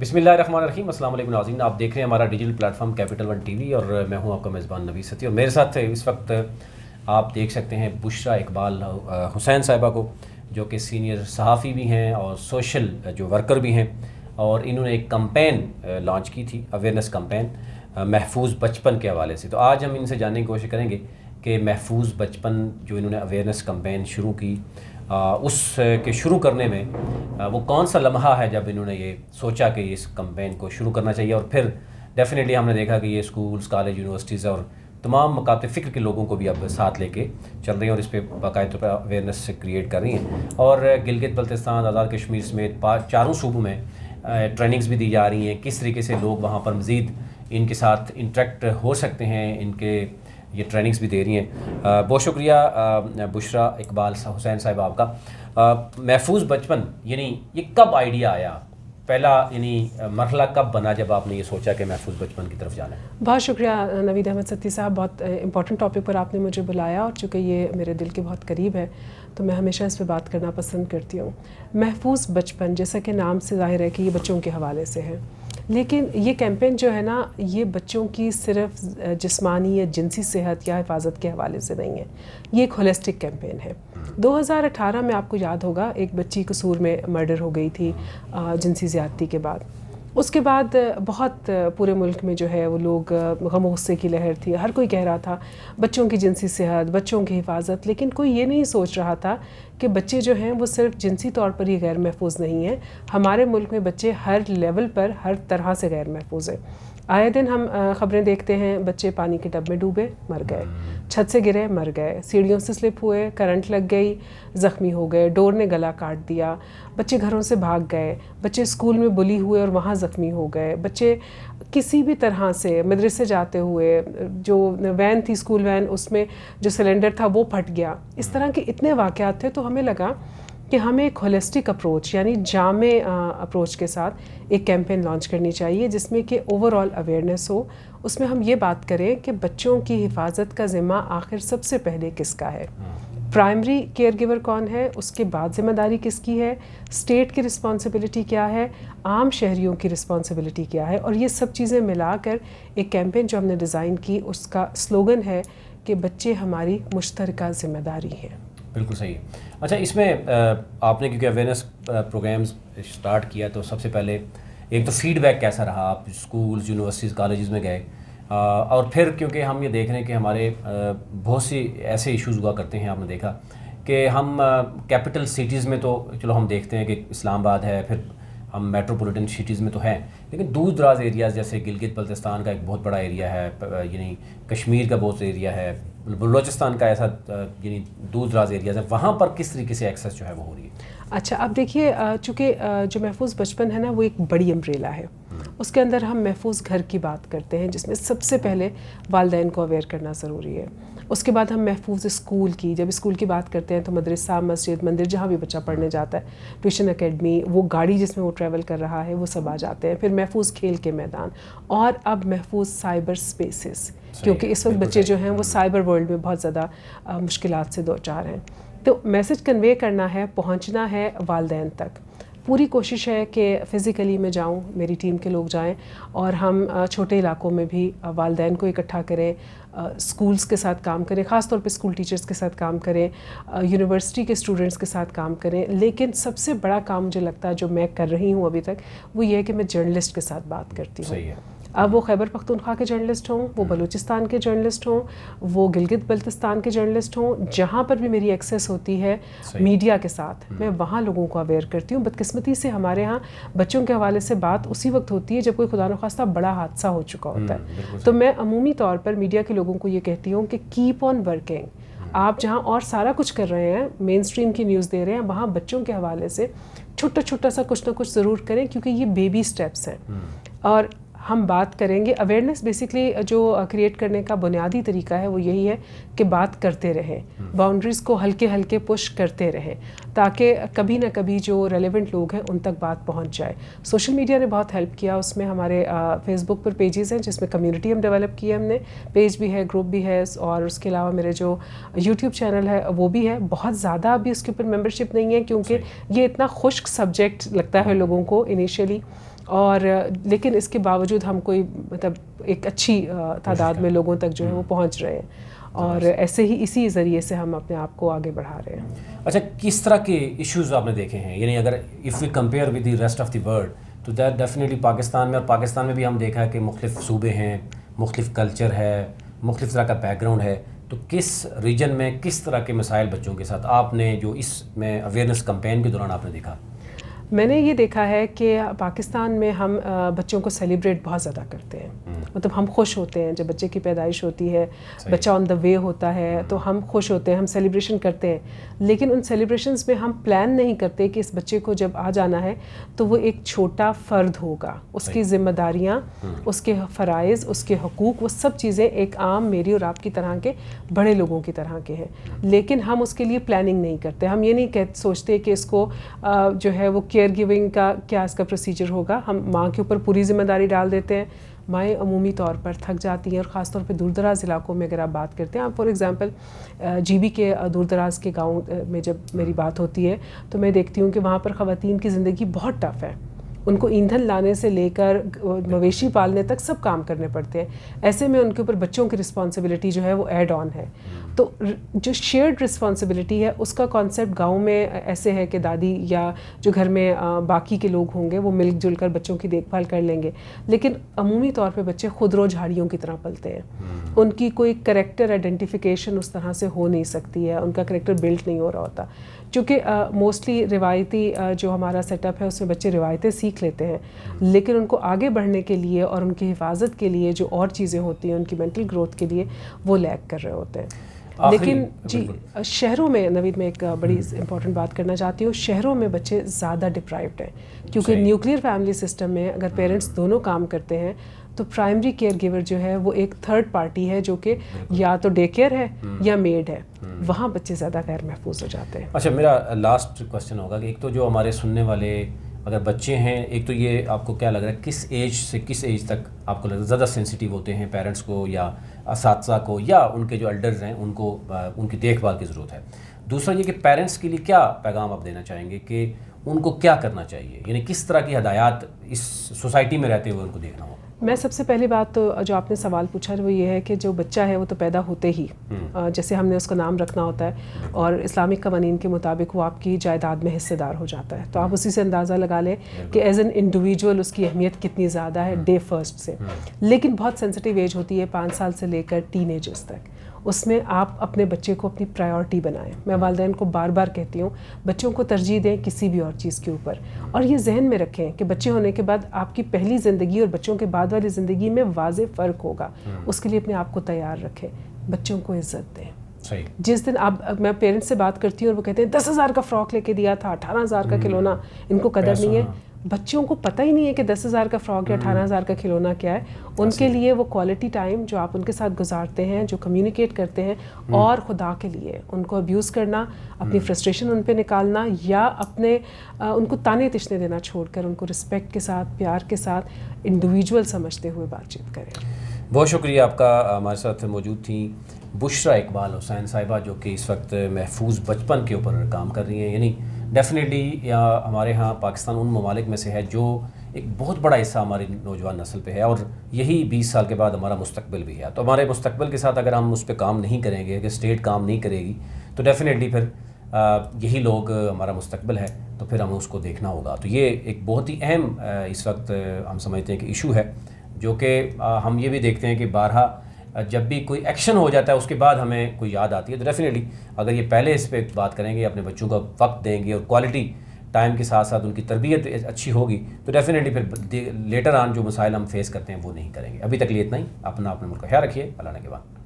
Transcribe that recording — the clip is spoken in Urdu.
بسم اللہ الرحمن الرحیم. السلام علیکم ناظرین, آپ دیکھ رہے ہیں ہمارا digital plate form capital one T V, اور میں ہوں آپ کا میزبان نوید ستی. اور میرے ساتھ اس وقت آپ دیکھ سکتے ہیں بشرا اقبال حسین صاحبہ کو, جو کہ سینئر صحافی بھی ہیں اور سوشل جو ورکر بھی ہیں, اور انہوں نے ایک کمپین لانچ کی تھی, اویئرنیس کمپین محفوظ بچپن کے حوالے سے. تو آج ہم ان سے جاننے کی کوشش کریں گے کہ محفوظ بچپن جو انہوں نے اویئرنیس کمپین شروع کی, اس کے شروع کرنے میں وہ کون سا لمحہ ہے جب انہوں نے یہ سوچا کہ اس کمپین کو شروع کرنا چاہیے. اور پھر ڈیفینیٹلی ہم نے دیکھا کہ یہ اسکولز, کالج, یونیورسٹیز اور تمام مکاتب فکر کے لوگوں کو بھی اب ساتھ لے کے چل رہی ہیں, اور اس پہ باقاعدہ طور پر اویئرنیس سے کریٹ کر رہی ہیں. اور گلگت بلتستان, آزاد کشمیر سمیت چاروں صوبوں میں ٹریننگز بھی دی جا رہی ہیں, کس طریقے سے لوگ وہاں پر مزید ان کے ساتھ انٹریکٹ ہو سکتے ہیں, ان کے یہ ٹریننگز بھی دے رہی ہیں. بہت شکریہ بشرا اقبال حسین صاحب آپ کا. محفوظ بچپن یعنی یہ کب آئیڈیا آیا, پہلا یعنی مرحلہ کب بنا جب آپ نے یہ سوچا کہ محفوظ بچپن کی طرف جانا ہے؟ بہت شکریہ نوید احمد ستی صاحب, بہت امپورٹنٹ ٹاپک پر آپ نے مجھے بلایا, اور چونکہ یہ میرے دل کے بہت قریب ہے تو میں ہمیشہ اس پہ بات کرنا پسند کرتی ہوں. محفوظ بچپن جیسا کہ نام سے ظاہر ہے کہ یہ بچوں کے حوالے سے ہے, لیکن یہ کیمپین جو ہے نا, یہ بچوں کی صرف جسمانی یا جنسی صحت یا حفاظت کے حوالے سے نہیں ہے, یہ ایک ہولسٹک کیمپین ہے. 2018 میں آپ کو یاد ہوگا ایک بچی قصور میں مرڈر ہو گئی تھی جنسی زیادتی کے بعد. اس کے بعد بہت پورے ملک میں جو ہے وہ لوگ غم و غصے کی لہر تھی, ہر کوئی کہہ رہا تھا بچوں کی جنسی صحت, بچوں کی حفاظت, لیکن کوئی یہ نہیں سوچ رہا تھا کہ بچے جو ہیں وہ صرف جنسی طور پر ہی غیر محفوظ نہیں ہیں. ہمارے ملک میں بچے ہر لیول پر ہر طرح سے غیر محفوظ ہیں. آئے دن ہم خبریں دیکھتے ہیں, بچے پانی کے ٹب میں ڈوبے مر گئے, چھت سے گرے مر گئے, سیڑھیوں سے سلپ ہوئے, کرنٹ لگ گئی زخمی ہو گئے, ڈور نے گلا کاٹ دیا, بچے گھروں سے بھاگ گئے, بچے اسکول میں بلی ہوئے اور وہاں زخمی ہو گئے, بچے کسی بھی طرح سے مدرسے جاتے ہوئے, جو وین تھی اسکول وین, اس میں جو سلنڈر تھا وہ پھٹ گیا. اس طرح کے اتنے واقعات تھے. تو ہمیں لگا کہ ہمیں ایک ہولسٹک اپروچ یعنی جامع اپروچ کے ساتھ ایک کیمپین لانچ کرنی چاہیے, جس میں کہ اوور آل اویئرنیس ہو. اس میں ہم یہ بات کریں کہ بچوں کی حفاظت کا ذمہ آخر سب سے پہلے کس کا ہے, پرائمری کیئر گیور کون ہے, اس کے بعد ذمہ داری کس کی ہے, اسٹیٹ کی رسپانسبلٹی کیا ہے, عام شہریوں کی رسپانسبلٹی کیا ہے. اور یہ سب چیزیں ملا کر ایک کیمپین جو ہم نے ڈیزائن کی, اس کا سلوگن ہے کہ بچے ہماری مشترکہ ذمہ داری ہیں. بالکل صحیح. اچھا, اس میں آپ نے کیونکہ اویئرنیس پروگرامز اسٹارٹ کیا تو سب سے پہلے ایک تو فیڈ بیک کیسا رہا, آپ اسکولز, یونیورسٹیز, کالجز میں گئے, اور پھر کیونکہ ہم یہ دیکھ رہے ہیں کہ ہمارے بہت سی ایسے ایشوز ہوا کرتے ہیں, آپ نے دیکھا کہ ہم کیپٹل سٹیز میں تو چلو ہم دیکھتے ہیں کہ اسلام آباد ہے, پھر ہم میٹروپولیٹن سٹیز میں تو ہیں, لیکن دور دراز ایریاز جیسے گلگت بلتستان کا ایک بہت بڑا ایریا ہے, یعنی کشمیر کا بہت ایریا ہے, بلوچستان کا ایسا یعنی دور دراز ایریاز ہیں, وہاں پر کس طریقے سے ایکسیس جو ہے وہ ہو رہی ہے؟ اچھا, اب دیکھیے, چونکہ جو محفوظ بچپن ہے نا وہ ایک بڑی امبریلا ہے. اس کے اندر ہم محفوظ گھر کی بات کرتے ہیں, جس میں سب سے پہلے والدین کو اویئر کرنا ضروری ہے. اس کے بعد ہم محفوظ اسکول کی, جب اسکول کی بات کرتے ہیں تو مدرسہ, مسجد, مندر, جہاں بھی بچہ پڑھنے جاتا ہے, ٹیوشن اکیڈمی, وہ گاڑی جس میں وہ ٹریول کر رہا ہے, وہ سب آ جاتے ہیں. پھر محفوظ کھیل کے میدان, اور اب محفوظ سائبر سپیسز, کیونکہ اس وقت بچے جو ہیں وہ سائبر ورلڈ میں بہت زیادہ مشکلات سے دوچار ہیں. تو میسج کنوے کرنا ہے, پہنچنا ہے والدین تک. پوری کوشش ہے کہ فزیکلی میں جاؤں, میری ٹیم کے لوگ جائیں, اور ہم چھوٹے علاقوں میں بھی والدین کو اکٹھا کریں, اسکولز کے ساتھ کام کریں, خاص طور پہ اسکول ٹیچرز کے ساتھ کام کریں, یونیورسٹی کے اسٹوڈنٹس کے ساتھ کام کریں. لیکن سب سے بڑا کام مجھے لگتا ہے جو میں کر رہی ہوں ابھی تک, وہ یہ ہے کہ میں جرنلسٹ کے ساتھ بات کرتی ہوں. صحیح ہے. اب وہ خیبر پختونخوا کے جرنلسٹ ہوں, وہ بلوچستان کے جرنلسٹ ہوں, وہ گلگت بلتستان کے جرنلسٹ ہوں, جہاں پر بھی میری ایکسیس ہوتی ہے میڈیا کے ساتھ, میں وہاں لوگوں کو اویئر کرتی ہوں. بدقسمتی سے ہمارے ہاں بچوں کے حوالے سے بات اسی وقت ہوتی ہے جب کوئی خدا نخواستہ بڑا حادثہ ہو چکا ہوتا ہے. تو میں عمومی طور پر میڈیا کے لوگوں کو یہ کہتی ہوں کہ کیپ آن ورکنگ. آپ جہاں اور سارا کچھ کر رہے ہیں, مین اسٹریم کی نیوز دے رہے ہیں, وہاں بچوں کے حوالے سے چھوٹا چھوٹا سا کچھ نہ کچھ ضرور کریں, کیونکہ یہ بیبی اسٹیپس ہیں. اور ہم بات کریں گے, اویئرنیس بیسکلی جو کریٹ کرنے کا بنیادی طریقہ ہے وہ یہی ہے کہ بات کرتے رہیں, باؤنڈریز کو ہلکے ہلکے پش کرتے رہیں, تاکہ کبھی نہ کبھی جو ریلیونٹ لوگ ہیں ان تک بات پہنچ جائے. سوشل میڈیا نے بہت ہیلپ کیا, اس میں ہمارے فیس بک پر پیجز ہیں جس میں کمیونٹی ہم ڈیولپ کی ہے, ہم نے پیج بھی ہے, گروپ بھی ہے, اور اس کے علاوہ میرے جو یوٹیوب چینل ہے وہ بھی ہے. بہت زیادہ ابھی اس کے اوپر ممبرشپ نہیں ہے, کیونکہ یہ اتنا خشک سبجیکٹ لگتا ہے لوگوں کو انیشیلی, اور لیکن اس کے باوجود ہم کوئی مطلب ایک اچھی تعداد میں لوگوں تک جو ہے وہ پہنچ رہے ہیں، اور ایسے ہی اسی ذریعے سے ہم اپنے آپ کو آگے بڑھا رہے ہیں۔ اچھا، کس طرح کے ایشوز آپ نے دیکھے ہیں؟ یعنی اگر if we compare with the rest of the world تو دیٹ ڈیفینیٹلی پاکستان میں، اور پاکستان میں بھی ہم دیکھا ہے کہ مختلف صوبے ہیں، مختلف کلچر ہے، مختلف طرح کا بیک گراؤنڈ ہے، تو کس ریجن میں کس طرح کے مسائل بچوں کے ساتھ آپ نے جو اس میں اویئرنیس کمپین کے دوران آپ نے دیکھا؟ میں نے یہ دیکھا ہے کہ پاکستان میں ہم بچوں کو سیلیبریٹ بہت زیادہ کرتے ہیں، مطلب ہم خوش ہوتے ہیں جب بچے کی پیدائش ہوتی ہے، بچہ آن دا وے ہوتا ہے تو ہم خوش ہوتے ہیں، ہم سیلیبریشن کرتے ہیں، لیکن ان سیلیبریشنز میں ہم پلان نہیں کرتے کہ اس بچے کو جب آ جانا ہے تو وہ ایک چھوٹا فرد ہوگا، اس کی ذمہ داریاں، اس کے فرائض، اس کے حقوق، وہ سب چیزیں ایک عام میری اور آپ کی طرح کے بڑے لوگوں کی طرح کے ہیں، لیکن ہم اس کے لیے پلاننگ نہیں کرتے۔ ہم یہ نہیں سوچتے کہ اس کو جو ہے وہ کیئر گیونگ کا کیا اس کا پروسیجر ہوگا، ہم ماں کے اوپر پوری ذمہ داری ڈال دیتے ہیں۔ مائیں عمومی طور پر تھک جاتی ہیں، اور خاص طور پہ دور دراز علاقوں میں اگر آپ بات کرتے ہیں، آپ فار ایگزامپل جی بی کے دور دراز کے گاؤں میں جب میری بات ہوتی ہے تو میں دیکھتی ہوں کہ وہاں پر خواتین کی زندگی بہت ٹف ہے، ان کو ایندھن لانے سے لے کر مویشی پالنے تک سب کام کرنے پڑتے ہیں، ایسے میں ان کے اوپر بچوں کی رسپانسبلٹی جو ہے وہ ایڈ آن ہے۔ تو جو شیئرڈ رسپانسبلٹی ہے اس کا کانسیپٹ گاؤں میں ایسے ہے کہ دادی یا جو گھر میں باقی کے لوگ ہوں گے وہ مل جل کر بچوں کی دیکھ بھال کر لیں گے، لیکن عمومی طور پہ بچے خود رو جھاڑیوں کی طرح پلتے ہیں، ان کی کوئی کریکٹر آئیڈینٹیفیکیشن اس طرح سے ہو نہیں سکتی ہے، ان کا کریکٹر بلڈ نہیں ہو رہا ہوتا، چونکہ موسٹلی روایتی جو ہمارا سیٹ اپ ہے اس میں بچے روایتیں سیکھ لیتے ہیں، لیکن ان کو آگے بڑھنے کے لیے اور ان کی حفاظت کے لیے جو اور چیزیں ہوتی ہیں ان کی مینٹل گروتھ کے لیے وہ لیک کر رہے ہوتے ہیں۔ لیکن جی شہروں میں نوید میں ایک بڑی امپورٹنٹ بات کرنا چاہتی ہوں، شہروں میں بچے زیادہ ڈپرائیوڈ ہیں، کیونکہ نیوکلیئر فیملی سسٹم میں اگر پیرنٹس دونوں کام کرتے ہیں تو پرائمری کیئر گیور جو ہے وہ ایک تھرڈ پارٹی ہے جو کہ یا تو ڈے کیئر ہے یا میڈ ہے، وہاں بچے زیادہ غیر محفوظ ہو جاتے ہیں۔ اچھا، میرا لاسٹ کوشچن ہوگا کہ ایک تو جو ہمارے سننے والے اگر بچے ہیں، ایک تو یہ آپ کو کیا لگ رہا ہے کس ایج سے کس ایج تک آپ کو لگ رہا ہے زیادہ سینسیٹیو ہوتے ہیں پیرنٹس کو یا اساتذہ کو یا ان کے جو ایلڈرز ہیں ان کو ان کی دیکھ بھال کی ضرورت ہے؟ دوسرا یہ کہ پیرنٹس کے لیے کیا پیغام آپ دینا چاہیں گے کہ ان کو کیا کرنا چاہیے، یعنی کس طرح کی ہدایات اس سوسائٹی میں رہتے ہوئے ان کو دیکھنا ہو؟ میں سب سے پہلی بات تو جو آپ نے سوال پوچھا وہ یہ ہے کہ جو بچہ ہے وہ تو پیدا ہوتے ہی جیسے ہم نے اس کا نام رکھنا ہوتا ہے اور اسلامک قوانین کے مطابق وہ آپ کی جائیداد میں حصے دار ہو جاتا ہے، تو آپ اسی سے اندازہ لگا لیں کہ ایز این انڈیویجول اس کی اہمیت کتنی زیادہ ہے ڈے فرسٹ سے۔ لیکن بہت سینسٹیو ایج ہوتی ہے 5 سال سے لے کر ٹین ایجز تک، اس میں آپ اپنے بچے کو اپنی پرائیورٹی بنائیں۔ میں والدین کو بار بار کہتی ہوں بچوں کو ترجیح دیں کسی بھی اور چیز کے اوپر، اور یہ ذہن میں رکھیں کہ بچے ہونے کے بعد آپ کی پہلی زندگی اور بچوں کے بعد والی زندگی میں واضح فرق ہوگا، اس کے لیے اپنے آپ کو تیار رکھیں، بچوں کو عزت دیں۔ جس دن میں پیرنٹس سے بات کرتی ہوں اور وہ کہتے ہیں 10,000 کا فراک لے کے دیا تھا، 18,000 کا کھلونا، ان کو قدر نہیں ہے، بچوں کو پتہ ہی نہیں ہے کہ 10,000 کا فراک یا 18,000 کا کھلونا کیا ہے۔ ان کے لیے وہ کوالٹی ٹائم جو آپ ان کے ساتھ گزارتے ہیں، جو کمیونیکیٹ کرتے ہیں، اور خدا کے لیے ان کو ابیوز کرنا، اپنی فرسٹریشن ان پہ نکالنا یا اپنے ان کو تانے تشنے دینا چھوڑ کر ان کو رسپیکٹ کے ساتھ، پیار کے ساتھ انڈیویجول سمجھتے ہوئے بات چیت کریں۔ بہت شکریہ آپ کا، ہمارے ساتھ موجود تھیں بشرا اقبال حسین صاحبہ جو کہ اس وقت محفوظ بچپن کے اوپر کام کر رہی ہیں۔ یعنی ڈیفینیٹلی ہمارے ہاں پاکستان ان ممالک میں سے ہے جو ایک بہت بڑا حصہ ہماری نوجوان نسل پہ ہے، اور یہی 20 سال کے بعد ہمارا مستقبل بھی ہے، تو ہمارے مستقبل کے ساتھ اگر ہم اس پہ کام نہیں کریں گے، اگر اسٹیٹ کام نہیں کرے گی تو ڈیفینیٹلی پھر یہی لوگ ہمارا مستقبل ہے، تو پھر ہمیں اس کو دیکھنا ہوگا۔ تو یہ ایک بہت ہی اہم اس وقت ہم سمجھتے ہیں کہ ایشو ہے، جو کہ ہم یہ بھی دیکھتے ہیں کہ بارہا جب بھی کوئی ایکشن ہو جاتا ہے اس کے بعد ہمیں کوئی یاد آتی ہے، تو ڈیفینیٹلی اگر یہ پہلے اس پہ بات کریں گے، اپنے بچوں کا وقت دیں گے اور کوالٹی ٹائم کے ساتھ ساتھ ان کی تربیت اچھی ہوگی، تو ڈیفینیٹلی پھر لیٹر آن جو مسائل ہم فیس کرتے ہیں وہ نہیں کریں گے۔ ابھی تک لیے اتنا ہی، اپنا اپنے ملک کا خیال رکھیے، اللہ نے کے بعد۔